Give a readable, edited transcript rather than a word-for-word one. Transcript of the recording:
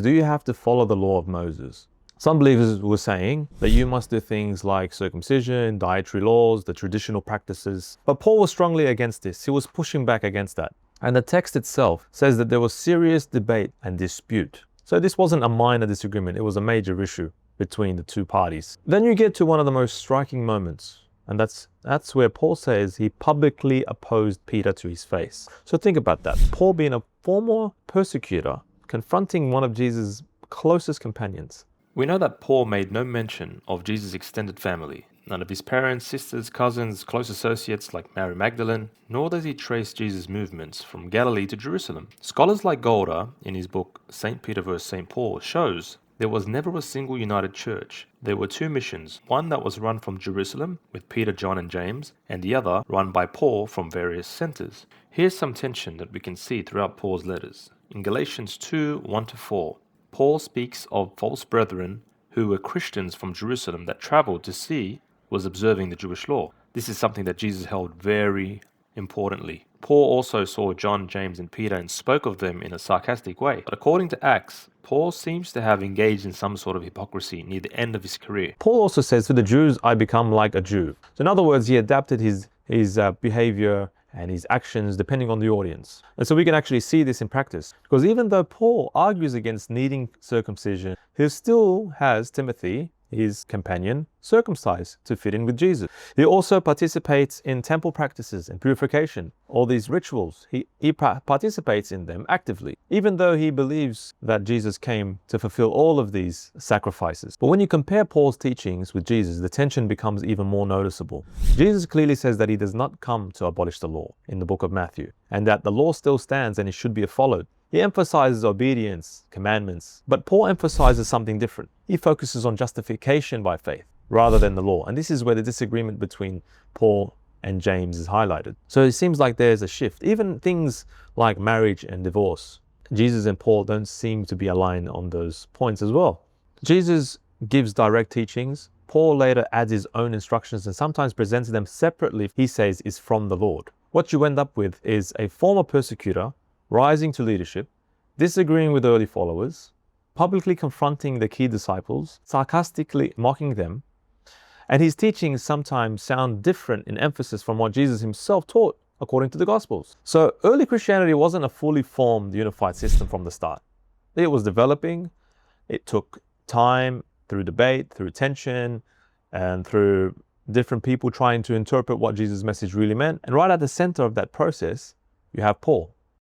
Do you have to follow the law of Moses? Some believers were saying that you must do things like circumcision, dietary laws, the traditional practices. But Paul was strongly against this. He was pushing back against that. And the text itself says that there was serious debate and dispute. So this wasn't a minor disagreement, it was a major issue between the two parties. Then you get to one of the most striking moments, and that's where Paul says he publicly opposed Peter to his face. So think about that. Paul, being a former persecutor, confronting one of Jesus' closest companions. We know that Paul made no mention of Jesus' extended family, none of his parents, sisters, cousins, close associates like Mary Magdalene, nor does he trace Jesus' movements from Galilee to Jerusalem. Scholars like Golder, in his book St. Peter vs. St. Paul, shows there was never a single united church. There were two missions, one that was run from Jerusalem with Peter, John and James, and the other run by Paul from various centers. Here's some tension that we can see throughout Paul's letters. In Galatians 2, 1-4, Paul speaks of false brethren who were Christians from Jerusalem that traveled to see was observing the Jewish law. This is something that Jesus held very importantly. Paul also saw John, James, and Peter and spoke of them in a sarcastic way. But according to Acts, Paul seems to have engaged in some sort of hypocrisy near the end of his career. Paul also says, to the Jews, I become like a Jew. So in other words, he adapted his behavior and his actions depending on the audience. And so we can actually see this in practice. Because even though Paul argues against needing circumcision, he still has Timothy, his companion, circumcised to fit in with Jesus. He also participates in temple practices and purification, all these rituals. He participates in them actively, even though he believes that Jesus came to fulfill all of these sacrifices. But when you compare Paul's teachings with Jesus, the tension becomes even more noticeable. Jesus clearly says that he does not come to abolish the law in the book of Matthew, and that the law still stands and it should be followed. He emphasizes obedience, commandments, but Paul emphasizes something different. He focuses on justification by faith rather than the law. And this is where the disagreement between Paul and James is highlighted. So it seems like there's a shift. Even things like marriage and divorce, Jesus and Paul don't seem to be aligned on those points as well. Jesus gives direct teachings. Paul later adds his own instructions and sometimes presents them separately, he says, is from the Lord. What you end up with is a former persecutor rising to leadership, disagreeing with early followers, publicly confronting the key disciples, sarcastically mocking them, and his teachings sometimes sound different in emphasis from what Jesus himself taught according to the Gospels. So early Christianity wasn't a fully formed, unified system from the start. It was developing. It took time through debate, through tension, and through different people trying to interpret what Jesus' message really meant. And right at the center of that process, you have Paul.